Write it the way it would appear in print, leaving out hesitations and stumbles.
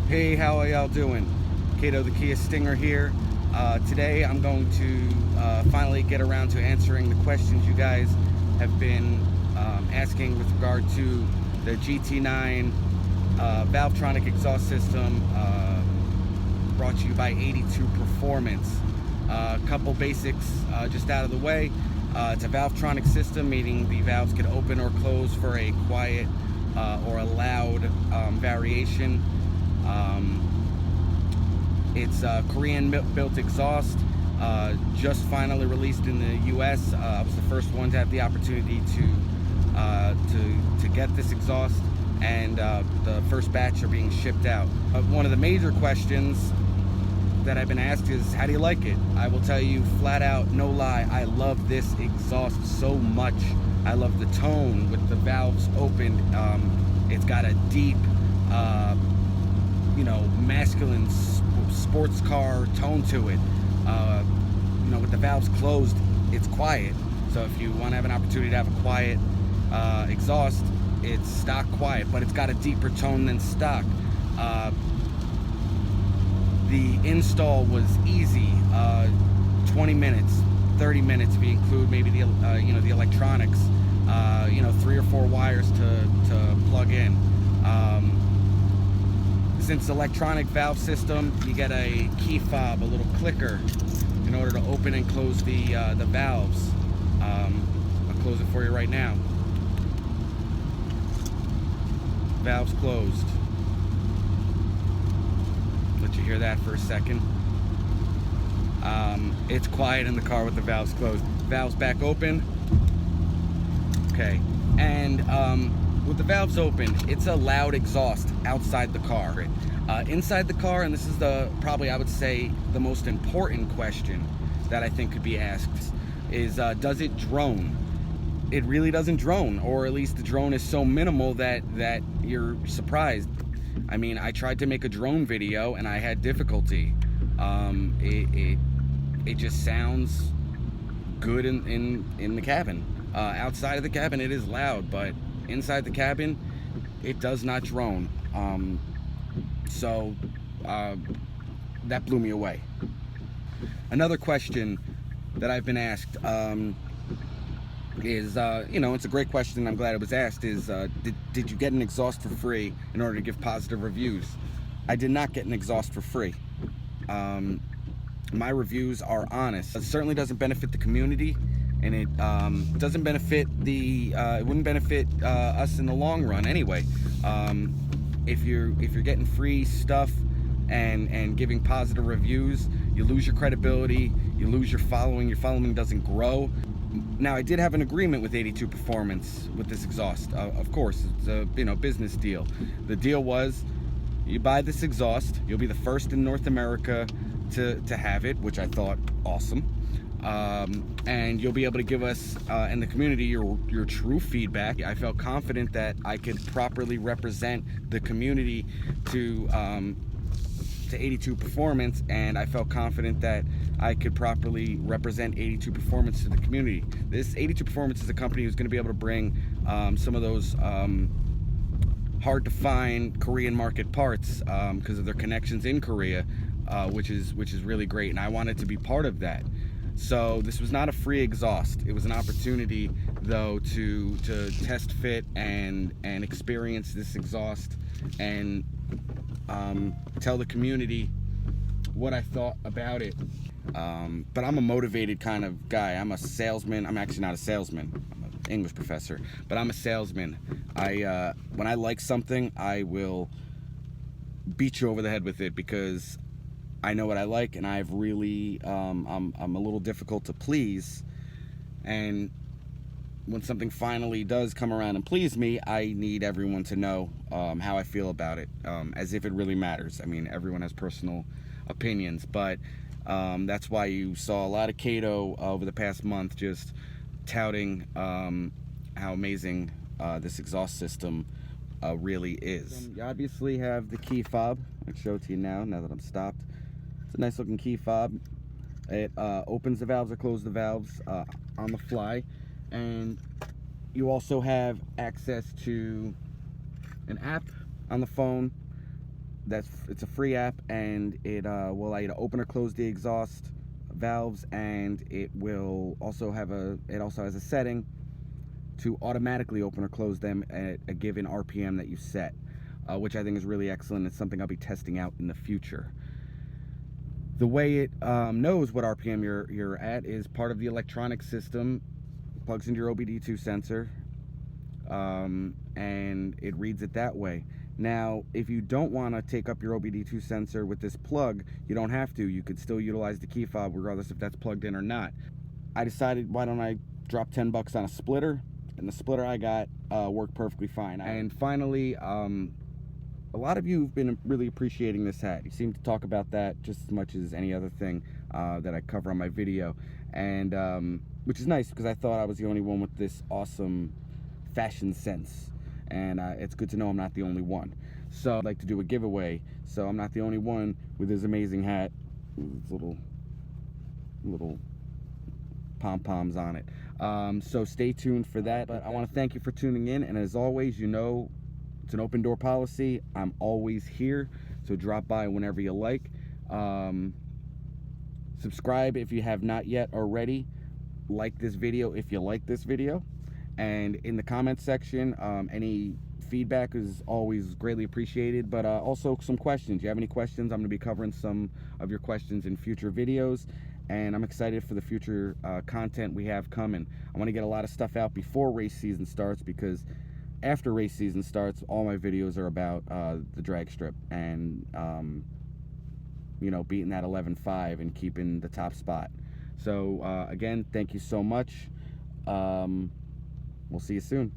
Hey, how are y'all doing? Kato the Kia Stinger here. Today I'm going to finally get around to answering the questions you guys have been asking with regard to the GT9 Valvetronic exhaust system brought to you by 82 Performance. A couple basics just out of the way. It's a Valvetronic system, meaning the valves can open or close for a quiet or a loud variation. It's a Korean-built exhaust, just finally released in the U.S. I was the first one to have the opportunity to get this exhaust, and the first batch are being shipped out. One of the major questions that I've been asked is, how do you like it? I will tell you flat out, no lie, I love this exhaust so much. I love the tone with the valves open. It's got a deep, masculine sports car tone to it. With the valves closed, it's quiet. So if you want to have an opportunity to have a quiet exhaust, it's stock quiet, but it's got a deeper tone than stock. The install was easy, 20 minutes, 30 minutes if you include maybe the the electronics, 3 or 4 wires to plug in. Since electronic valve system, you get a key fob, a little clicker, in order to open and close the valves. I'll close it for you right now. Valves closed. Let you hear that for a second. It's quiet in the car with the valves closed. Valves back open. Okay, and with the valves open, it's a loud exhaust outside the car. Inside the car, and this is probably I would say the most important question that I think could be asked, is does it drone? It really doesn't drone, or at least the drone is so minimal that you're surprised. I mean, I tried to make a drone video and I had difficulty. It just sounds good in the cabin. Outside of the cabin, it is loud, but inside the cabin, it does not drone. So that blew me away. Another question that I've been asked is, it's a great question, I'm glad it was asked, is did you get an exhaust for free in order to give positive reviews? I did not get an exhaust for free. My reviews are honest. It certainly doesn't benefit the community, and it doesn't benefit it wouldn't benefit us in the long run anyway. If you're getting free stuff and giving positive reviews, you lose your credibility, you lose your following doesn't grow. Now, I did have an agreement with 82 Performance with this exhaust. Of course, it's a business deal. The deal was, you buy this exhaust, you'll be the first in North America to have it, which I thought awesome. And you'll be able to give us and the community your true feedback. I felt confident that I could properly represent the community to 82 Performance, and I felt confident that I could properly represent 82 Performance to the community. This 82 Performance is a company who's going to be able to bring some of those hard to find Korean market parts because of their connections in Korea, which is really great, and I wanted to be part of that. So this was not a free exhaust. It was an opportunity, though, to test fit and experience this exhaust and tell the community what I thought about it. But I'm a motivated kind of guy. I'm a salesman. I'm actually not a salesman. I'm an English professor, but I'm a salesman. When I like something, I will beat you over the head with it because I know what I like, and I've really I'm a little difficult to please. And when something finally does come around and please me, I need everyone to know how I feel about it, as if it really matters. I mean, everyone has personal opinions, but that's why you saw a lot of Kato over the past month just touting how amazing this exhaust system really is. You obviously have the key fob. I'll show it to you now that I'm stopped. It's a nice looking key fob. It opens the valves or closes the valves on the fly, and you also have access to an app on the phone it's a free app, and it will allow you to open or close the exhaust valves, and it will also have it also has a setting to automatically open or close them at a given RPM that you set, which I think is really excellent. It's something I'll be testing out in the future. The way it knows what RPM you're at is part of the electronic system, plugs into your OBD2 sensor, and it reads it that way. Now, if you don't want to take up your OBD2 sensor with this plug, you don't have to. You could still utilize the key fob regardless if that's plugged in or not. I decided, why don't I drop 10 bucks on a splitter, and the splitter I got worked perfectly fine. And finally, a lot of you have been really appreciating this hat. You seem to talk about that just as much as any other thing that I cover on my video, and which is nice, because I thought I was the only one with this awesome fashion sense, and it's good to know I'm not the only one. So I'd like to do a giveaway, so I'm not the only one with this amazing hat with little pom-poms on it. So stay tuned for that. But I want to thank you for tuning in, and as always, you know, it's an open door policy. I'm always here, so drop by whenever you like. Subscribe if you have not yet already. Like this video if you like this video, and in the comment section, any feedback is always greatly appreciated, but also some questions. You have any questions? I'm going to be covering some of your questions in future videos, and I'm excited for the future content we have coming. I want to get a lot of stuff out before race season starts, because after race season starts, all my videos are about the drag strip and you know, beating that 11.5 and keeping the top spot. So again, thank you so much. We'll see you soon.